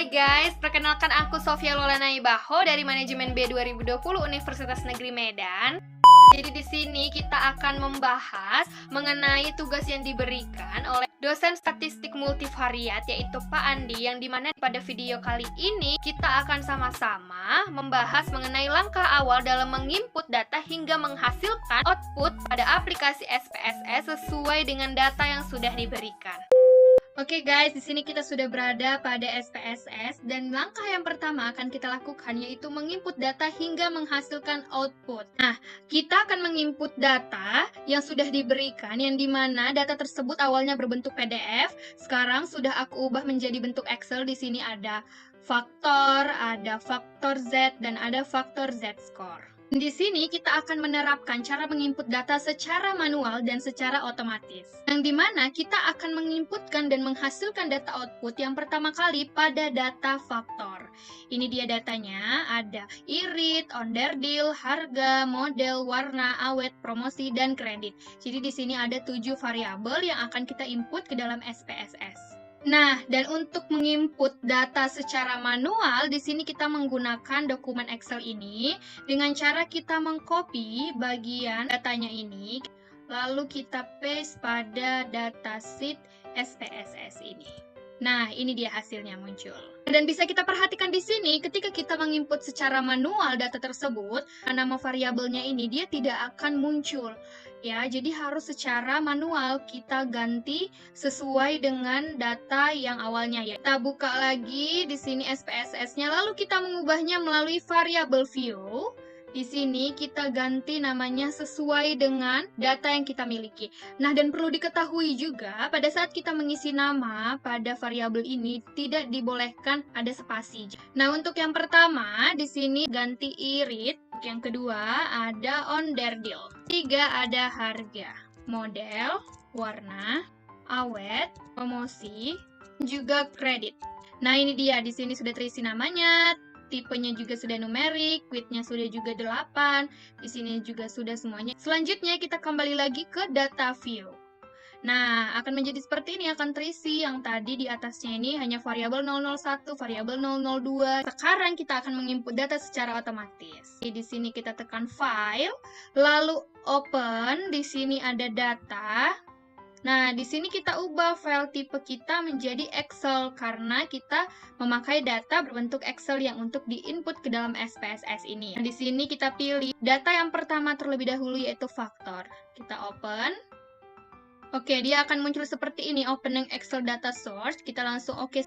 Hai guys, perkenalkan aku Sofia Lolana Ibaho dari Manajemen B 2020 Universitas Negeri Medan. Jadi di sini kita akan membahas mengenai tugas yang diberikan oleh dosen statistik multivariat yaitu Pak Andi, yang dimana pada video kali ini kita akan sama-sama membahas mengenai langkah awal dalam menginput data hingga menghasilkan output pada aplikasi SPSS sesuai dengan data yang sudah diberikan. Oke guys, di sini kita sudah berada pada SPSS dan langkah yang pertama akan kita lakukan yaitu menginput data hingga menghasilkan output. Nah, kita akan menginput data yang sudah diberikan yang dimana data tersebut awalnya berbentuk PDF, sekarang sudah aku ubah menjadi bentuk Excel. Di sini ada faktor Z dan ada faktor Z-score. Di sini kita akan menerapkan cara menginput data secara manual dan secara otomatis. Yang dimana kita akan menginputkan dan menghasilkan data output yang pertama kali pada data faktor. Ini dia datanya, ada irit, onderdil, harga, model, warna, awet, promosi, dan kredit. Jadi di sini ada 7 variabel yang akan kita input ke dalam SPSS. Nah, dan untuk menginput data secara manual, di sini kita menggunakan dokumen Excel ini dengan cara kita mengcopy bagian datanya ini, lalu kita paste pada datasheet SPSS ini. Nah, ini dia hasilnya muncul. Dan bisa kita perhatikan di sini, ketika kita menginput secara manual data tersebut, nama variabelnya ini dia tidak akan muncul. Ya, jadi harus secara manual kita ganti sesuai dengan data yang awalnya ya. Kita buka lagi di sini SPSS-nya, lalu kita mengubahnya melalui variable view. Di sini kita ganti namanya sesuai dengan data yang kita miliki. Nah, dan perlu diketahui juga pada saat kita mengisi nama pada variabel ini tidak dibolehkan ada spasi. Nah, untuk yang pertama di sini ganti irit, yang kedua ada onderdil, tiga ada harga, model, warna, awet, promosi, juga kredit. Nah, ini dia di sini sudah terisi namanya. Tipenya juga sudah numerik, width-nya sudah juga 8, di sini juga sudah semuanya. Selanjutnya kita kembali lagi ke data view. Nah, akan menjadi seperti ini, akan terisi yang tadi di atasnya ini hanya variabel 001, variabel 002. Sekarang kita akan menginput data secara otomatis. Di sini kita tekan file, lalu open, di sini ada data. Nah, di sini kita ubah file tipe kita menjadi Excel karena kita memakai data berbentuk Excel yang untuk diinput ke dalam SPSS ini. Nah, di sini kita pilih data yang pertama terlebih dahulu yaitu faktor. Kita open. Oke, dia akan muncul seperti ini, opening Excel data source. Kita langsung oke.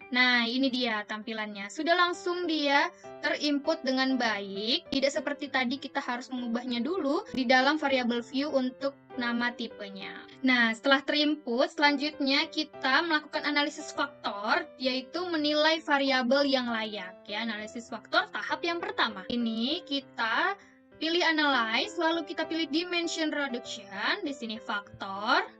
Nah, ini dia tampilannya. Sudah langsung dia terinput dengan baik. Tidak seperti tadi kita harus mengubahnya dulu di dalam variable view untuk nama tipenya. Nah, setelah terinput, selanjutnya kita melakukan analisis faktor, yaitu menilai variabel yang layak. Ya, analisis faktor tahap yang pertama. Ini kita pilih analyze, lalu kita pilih dimension reduction. Di sini faktor.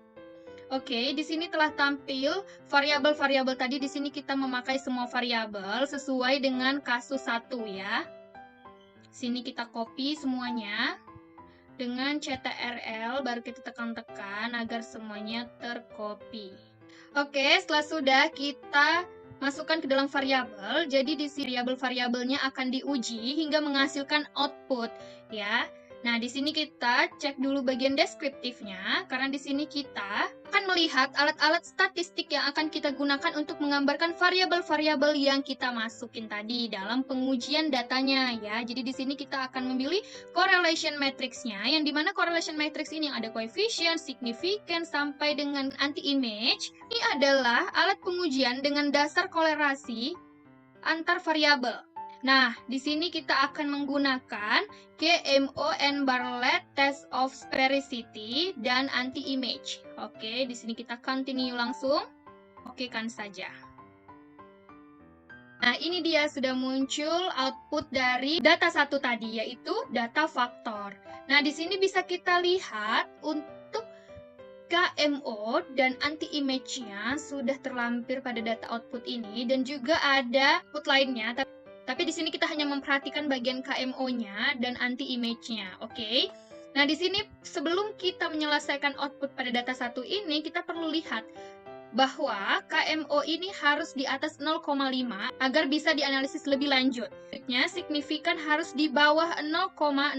Oke, di sini telah tampil variabel-variabel tadi. Di sini kita memakai semua variabel sesuai dengan kasus 1 ya. Sini kita copy semuanya dengan CTRL, baru kita tekan-tekan agar semuanya tercopy. Oke, setelah sudah kita masukkan ke dalam variabel. Jadi di sini variabel-variabelnya akan diuji hingga menghasilkan output ya. Nah, di sini kita cek dulu bagian deskriptifnya, karena di sini kita akan melihat alat-alat statistik yang akan kita gunakan untuk menggambarkan variabel-variabel yang kita masukin tadi dalam pengujian datanya ya. Jadi di sini kita akan memilih correlation matrix-nya, yang dimana correlation matrix ini ada coefficient, significant, sampai dengan anti-image. Ini adalah alat pengujian dengan dasar kolerasi antar variabel. Nah, di sini kita akan menggunakan KMON-Bartlett Test of Sphericity dan Anti-Image. Oke, di sini kita continue langsung. Oke kan saja. Nah, ini dia sudah muncul output dari data 1 tadi, yaitu data faktor. Nah, di sini bisa kita lihat untuk KMO dan anti-image-nya sudah terlampir pada data output ini, dan juga ada output lainnya. Tapi di sini kita hanya memperhatikan bagian KMO-nya dan anti-image-nya, oke? Nah, di sini sebelum kita menyelesaikan output pada data 1 ini, kita perlu lihat bahwa KMO ini harus di atas 0,5 agar bisa dianalisis lebih lanjut. Selanjutnya, signifikan harus di bawah 0,05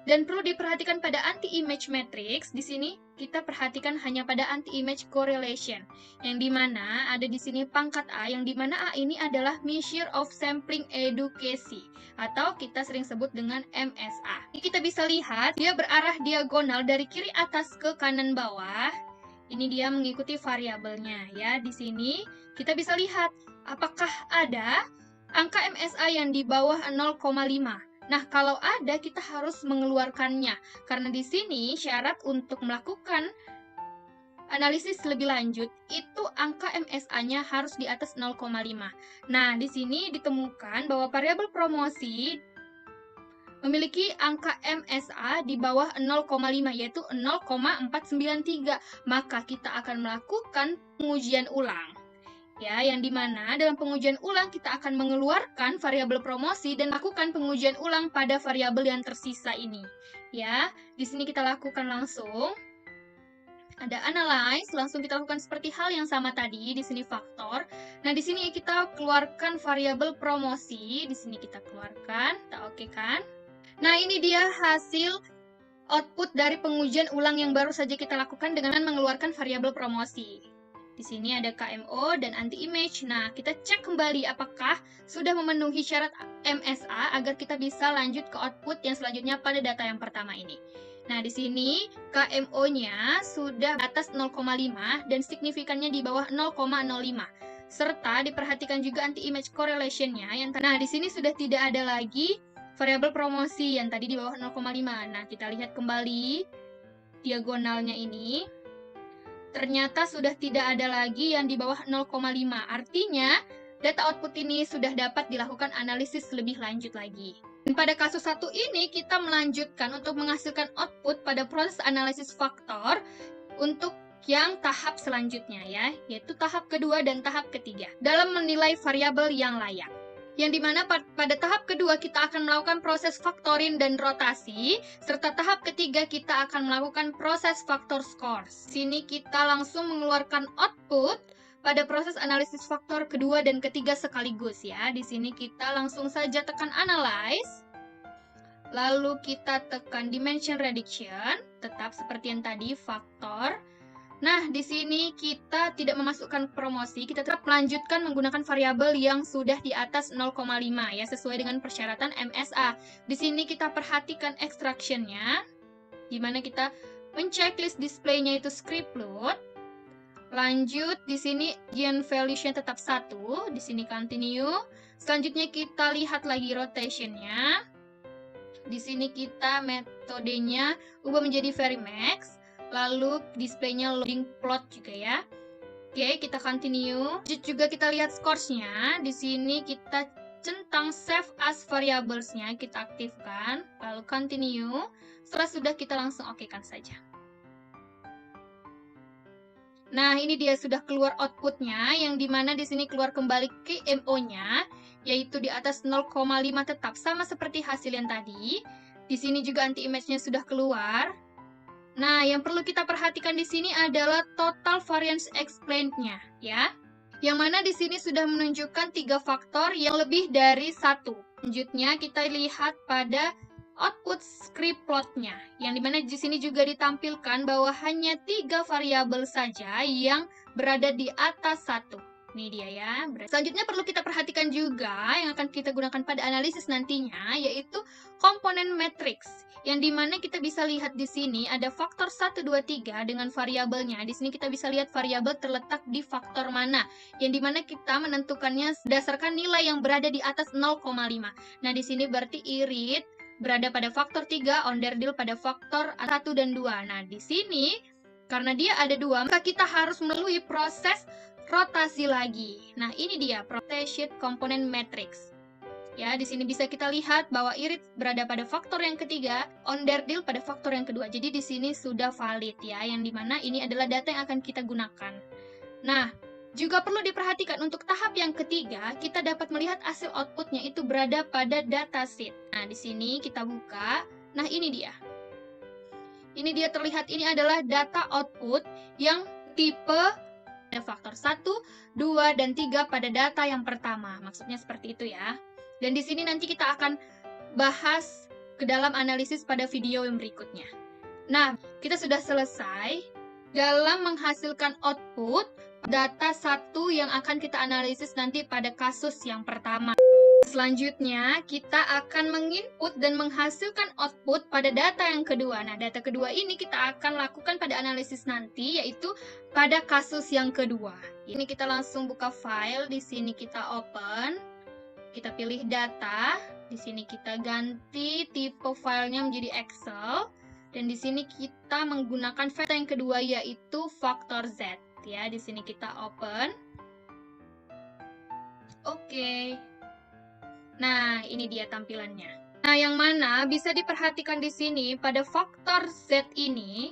dan perlu diperhatikan pada anti-image matrix. Di sini kita perhatikan hanya pada anti-image correlation, yang dimana ada di sini pangkat A, yang dimana A ini adalah measure of sampling education, atau kita sering sebut dengan MSA. Ini kita bisa lihat dia berarah diagonal dari kiri atas ke kanan bawah. Ini dia mengikuti variabelnya ya. Di sini kita bisa lihat apakah ada angka MSA yang di bawah 0,5. Nah, kalau ada kita harus mengeluarkannya karena di sini syarat untuk melakukan analisis lebih lanjut itu angka MSA-nya harus di atas 0,5. Nah, di sini ditemukan bahwa variabel promosi memiliki angka MSA di bawah 0,5 yaitu 0,493. Maka kita akan melakukan pengujian ulang. Ya, yang dimana dalam pengujian ulang kita akan mengeluarkan variabel promosi dan lakukan pengujian ulang pada variabel yang tersisa ini. Ya, di sini kita lakukan langsung. Ada analyze, langsung kita lakukan seperti hal yang sama tadi, di sini faktor. Nah, di sini kita keluarkan variabel promosi, di sini kita keluarkan, kita okekan. Nah, ini dia hasil output dari pengujian ulang yang baru saja kita lakukan dengan mengeluarkan variabel promosi. Di sini ada KMO dan anti-image. Nah, kita cek kembali apakah sudah memenuhi syarat MSA agar kita bisa lanjut ke output yang selanjutnya pada data yang pertama ini. Nah, di sini KMO-nya sudah atas 0,5 dan signifikannya di bawah 0,05. Serta diperhatikan juga anti-image correlation-nya. Nah, di sini sudah tidak ada lagi variabel promosi yang tadi di bawah 0,5. Nah, kita lihat kembali diagonalnya ini. Ternyata sudah tidak ada lagi yang di bawah 0,5. Artinya, data output ini sudah dapat dilakukan analisis lebih lanjut lagi. Dan pada kasus satu ini, kita melanjutkan untuk menghasilkan output pada proses analisis faktor untuk yang tahap selanjutnya ya, yaitu tahap kedua dan tahap ketiga dalam menilai variabel yang layak. Yang dimana pada tahap kedua kita akan melakukan proses faktorin dan rotasi, serta tahap ketiga kita akan melakukan proses faktor scores. Sini kita langsung mengeluarkan output pada proses analisis faktor kedua dan ketiga sekaligus ya. Di sini kita langsung saja tekan analyze, lalu kita tekan dimension reduction, tetap seperti yang tadi faktor. Nah, di sini kita tidak memasukkan promosi, kita tetap melanjutkan menggunakan variabel yang sudah di atas 0,5 ya, sesuai dengan persyaratan MSA. Di sini kita perhatikan extraction-nya, di mana kita men-checklist display-nya itu script load. Lanjut, di sini gen values-nya tetap 1, di sini continue. Selanjutnya kita lihat lagi rotation-nya. Di sini kita metodenya ubah menjadi Varimax. Lalu display-nya loading plot juga ya. Oke, kita continue. Juga kita lihat scores-nya. Di sini kita centang save as variables-nya, kita aktifkan. Lalu continue. Setelah sudah, kita langsung okekan saja. Nah, ini dia sudah keluar output-nya, yang dimana di sini keluar kembali KMO-nya, yaitu di atas 0,5 tetap, sama seperti hasil yang tadi. Di sini juga anti-image-nya sudah keluar. Nah, yang perlu kita perhatikan di sini adalah total variance explained-nya, ya. Yang mana di sini sudah menunjukkan 3 faktor yang lebih dari 1. Selanjutnya, kita lihat pada output script plot-nya, yang dimana di sini juga ditampilkan bahwa hanya 3 variabel saja yang berada di atas 1. Ini dia ya. Selanjutnya perlu kita perhatikan juga yang akan kita gunakan pada analisis nantinya, yaitu komponen matrix. Yang dimana kita bisa lihat di sini ada faktor 1, 2, 3 dengan variabelnya. Di sini kita bisa lihat variabel terletak di faktor mana. Yang dimana kita menentukannya berdasarkan nilai yang berada di atas 0,5. Nah, di sini berarti irit berada pada faktor 3, onderdil pada faktor 1 dan 2. Nah, di sini karena dia ada 2, maka kita harus melalui proses rotasi lagi. Nah, ini dia rotation component matrix. Ya, di sini bisa kita lihat bahwa irit berada pada faktor yang ketiga, onderdil pada faktor yang kedua. Jadi di sini sudah valid ya, yang dimana ini adalah data yang akan kita gunakan. Nah, juga perlu diperhatikan untuk tahap yang ketiga, kita dapat melihat hasil outputnya itu berada pada datasheet. Nah, di sini kita buka. Nah, ini dia. Ini dia terlihat, ini adalah data output yang tipe Ada faktor 1, 2, dan 3 pada data yang pertama. Maksudnya seperti itu ya. Dan di sini nanti kita akan bahas ke dalam analisis pada video yang berikutnya. Nah, kita sudah selesai dalam menghasilkan output data 1 yang akan kita analisis nanti pada kasus yang pertama. Selanjutnya, kita akan menginput dan menghasilkan output pada data yang kedua. Nah, data kedua ini kita akan lakukan pada analisis nanti, yaitu pada kasus yang kedua. Ini kita langsung buka file, di sini kita open, kita pilih data, di sini kita ganti tipe filenya menjadi Excel, dan di sini kita menggunakan data yang kedua yaitu faktor Z. Ya, di sini kita open. Oke. Nah, ini dia tampilannya. Nah, yang mana bisa diperhatikan di sini pada faktor Z ini,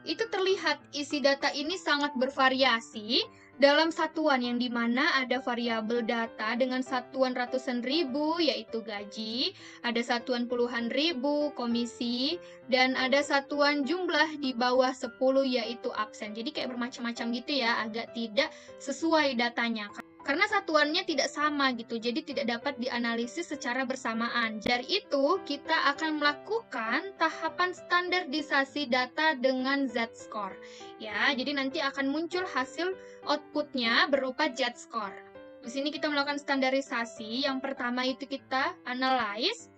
itu terlihat isi data ini sangat bervariasi dalam satuan yang dimana ada variabel data dengan satuan ratusan ribu yaitu gaji, ada satuan puluhan ribu komisi, dan ada satuan jumlah di bawah 10 yaitu absen. Jadi kayak bermacam-macam gitu ya, agak tidak sesuai datanya. Karena satuannya tidak sama gitu, jadi tidak dapat dianalisis secara bersamaan. Dari itu, kita akan melakukan tahapan standarisasi data dengan Z-score. Ya, jadi nanti akan muncul hasil outputnya berupa Z-score. Di sini kita melakukan standarisasi. Yang pertama itu kita analyze.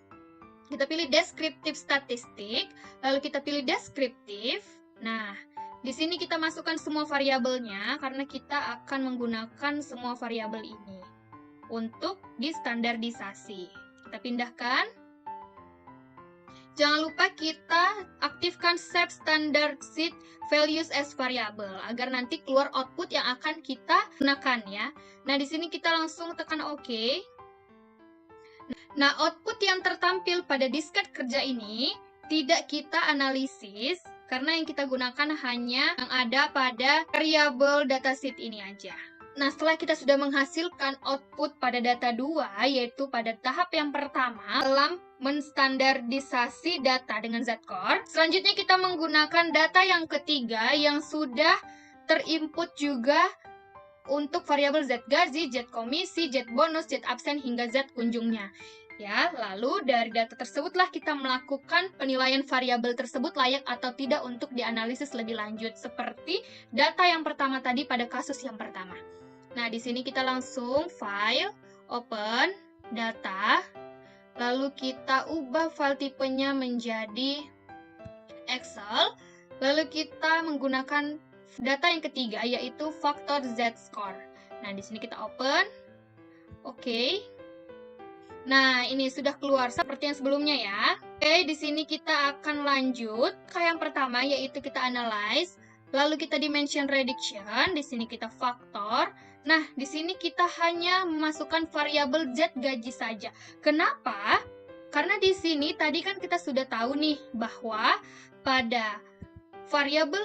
Kita pilih descriptive statistik, lalu kita pilih descriptive. Nah, di sini kita masukkan semua variabelnya karena kita akan menggunakan semua variabel ini untuk distandardisasi. Kita pindahkan. Jangan lupa kita aktifkan Set Standard Set Values as Variable agar nanti keluar output yang akan kita gunakan ya. Nah, di sini kita langsung tekan OK. Nah, output yang tertampil pada disket kerja ini tidak kita analisis karena yang kita gunakan hanya yang ada pada variabel dataset ini aja. Nah, setelah kita sudah menghasilkan output pada data 2, yaitu pada tahap yang pertama dalam menstandardisasi data dengan Z-score, selanjutnya kita menggunakan data yang ketiga yang sudah terinput juga untuk variabel Z gaji, Z komisi, Z bonus, Z absen, hingga Z kunjungnya. Ya, lalu dari data tersebutlah kita melakukan penilaian variabel tersebut layak atau tidak untuk dianalisis lebih lanjut, seperti data yang pertama tadi pada kasus yang pertama. Nah, di sini kita langsung file, open, data, lalu kita ubah file tipenya menjadi Excel, lalu kita menggunakan data yang ketiga, yaitu faktor Z-score. Nah, di sini kita open, oke. Nah, ini sudah keluar seperti yang sebelumnya ya. Oke, di sini kita akan lanjut ke yang pertama, yaitu kita analyze. Lalu kita dimension reduction, di sini kita faktor. Nah, di sini kita hanya memasukkan variabel Z gaji saja. Kenapa? Karena di sini tadi kan kita sudah tahu nih bahwa pada variabel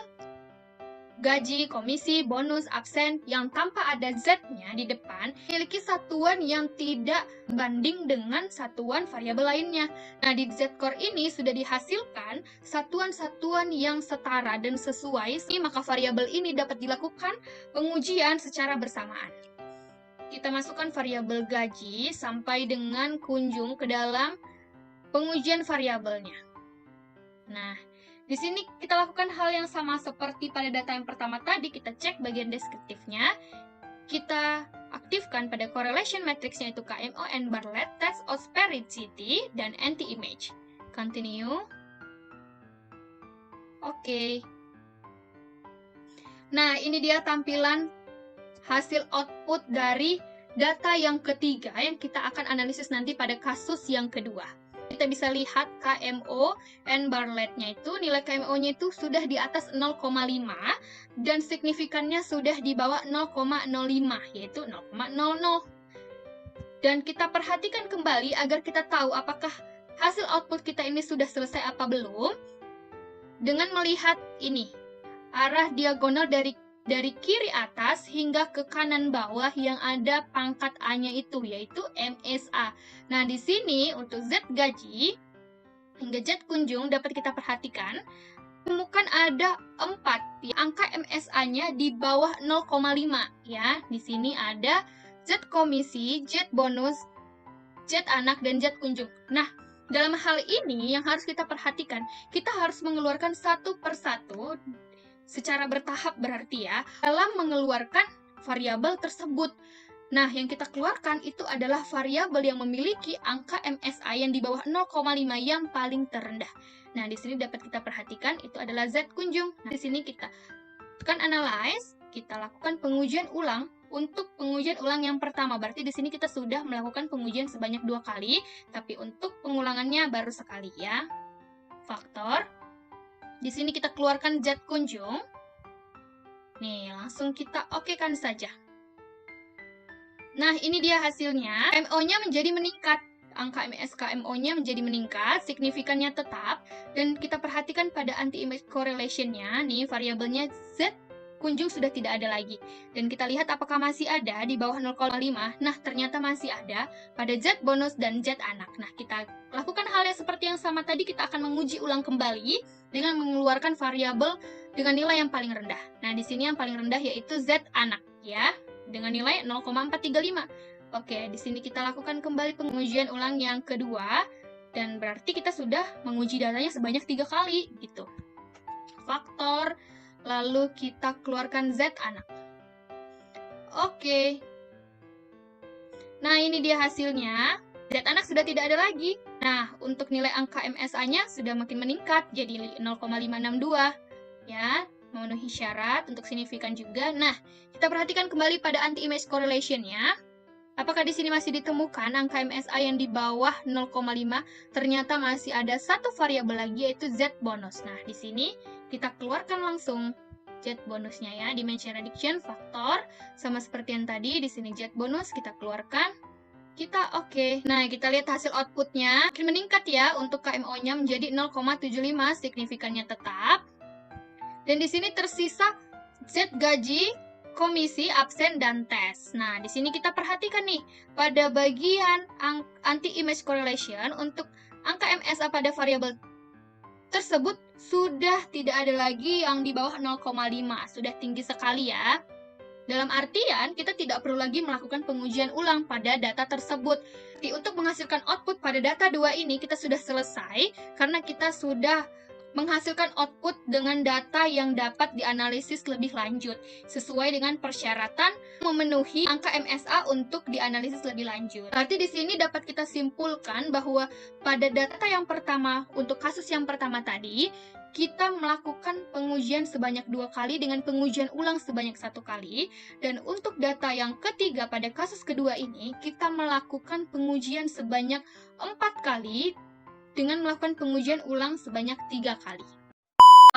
gaji, komisi, bonus, absen yang tanpa ada Z-nya di depan memiliki satuan yang tidak banding dengan satuan variabel lainnya. Nah, di Z-score ini sudah dihasilkan satuan-satuan yang setara dan sesuai, maka variabel ini dapat dilakukan pengujian secara bersamaan. Kita masukkan variabel gaji sampai dengan kunjung ke dalam pengujian variabelnya. Nah, di sini kita lakukan hal yang sama seperti pada data yang pertama tadi, kita cek bagian deskriptifnya, kita aktifkan pada correlation matrixnya itu KMO, N-Bartlett, Test Ausperitity, dan Anti-Image. Continue. Oke. Nah, ini dia tampilan hasil output dari data yang ketiga yang kita akan analisis nanti pada kasus yang kedua. Kita bisa lihat KMO N-Bartlett-nya itu, nilai KMO-nya itu sudah di atas 0,5 dan signifikannya sudah di bawah 0,05, yaitu 0,00. Dan kita perhatikan kembali agar kita tahu apakah hasil output kita ini sudah selesai apa belum, dengan melihat ini, arah diagonal dari kiri atas hingga ke kanan bawah yang ada pangkat A-nya itu, yaitu MSA. Nah, di sini untuk Z gaji hingga Z kunjung dapat kita perhatikan temukan ada 4 ya, angka MSA-nya di bawah 0,5 ya. Di sini ada Z komisi, Z bonus, Z anak, dan Z kunjung. Nah, dalam hal ini yang harus kita perhatikan, kita harus mengeluarkan satu persatu secara bertahap berarti ya, dalam mengeluarkan variabel tersebut. Nah, yang kita keluarkan itu adalah variabel yang memiliki angka MSA yang di bawah 0,5 yang paling terendah. Nah, di sini dapat kita perhatikan itu adalah Z kunjung. Nah, di sini kita tekan analyze, kita lakukan pengujian ulang. Untuk pengujian ulang yang pertama, berarti di sini kita sudah melakukan pengujian sebanyak 2 kali, tapi untuk pengulangannya baru sekali ya. Faktor. Di sini kita keluarkan Z kunjung. Nih, langsung kita okekan saja. Nah, ini dia hasilnya. MO-nya menjadi meningkat. Angka MSK MO-nya menjadi meningkat, signifikannya tetap. Dan kita perhatikan pada anti-image correlation-nya, nih variabelnya Z kunjung sudah tidak ada lagi. Dan kita lihat apakah masih ada di bawah 0,5. Nah, ternyata masih ada pada Z bonus dan Z anak. Nah, kita lakukan hal yang seperti yang sama tadi, kita akan menguji ulang kembali dengan mengeluarkan variabel dengan nilai yang paling rendah. Nah, di sini yang paling rendah yaitu Z anak ya, dengan nilai 0,435. Oke, di sini kita lakukan kembali pengujian ulang yang kedua, dan berarti kita sudah menguji datanya sebanyak 3 kali gitu. Faktor, lalu kita keluarkan Z anak. Oke. Nah, ini dia hasilnya. Z anak sudah tidak ada lagi. Nah, untuk nilai angka MSA-nya sudah makin meningkat, jadi 0,562. Ya, memenuhi syarat untuk signifikan juga. Nah, kita perhatikan kembali pada anti-image correlation-nya. Apakah di sini masih ditemukan angka MSA yang di bawah 0,5? Ternyata masih ada satu variabel lagi, yaitu Z bonus. Nah, di sini kita keluarkan langsung Z bonusnya ya, dimension addition, faktor, sama seperti yang tadi, di sini Z bonus, kita keluarkan, kita oke. Nah, kita lihat hasil outputnya, makin meningkat ya, untuk KMO-nya menjadi 0,75, signifikannya tetap. Dan di sini tersisa Z gaji, komisi, absen, dan tes. Nah, di sini kita perhatikan nih, pada bagian anti-image correlation, untuk angka MSA pada variabel tersebut sudah tidak ada lagi yang di bawah 0,5, sudah tinggi sekali ya. Dalam artian, kita tidak perlu lagi melakukan pengujian ulang pada data tersebut. Jadi, untuk menghasilkan output pada data 2 ini, kita sudah selesai, karena kita sudah menghasilkan output dengan data yang dapat dianalisis lebih lanjut, sesuai dengan persyaratan memenuhi angka MSA untuk dianalisis lebih lanjut. Berarti di sini dapat kita simpulkan bahwa pada data yang pertama, untuk kasus yang pertama tadi, kita melakukan pengujian sebanyak 2 kali dengan pengujian ulang sebanyak 1 kali. Dan untuk data yang ketiga pada kasus kedua ini, kita melakukan pengujian sebanyak 4 kali dengan melakukan pengujian ulang sebanyak 3 kali.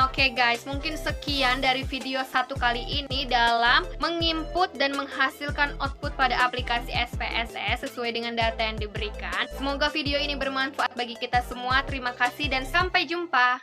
Oke guys, mungkin sekian dari video 1 kali ini dalam menginput dan menghasilkan output pada aplikasi SPSS sesuai dengan data yang diberikan. Semoga video ini bermanfaat bagi kita semua. Terima kasih dan sampai jumpa.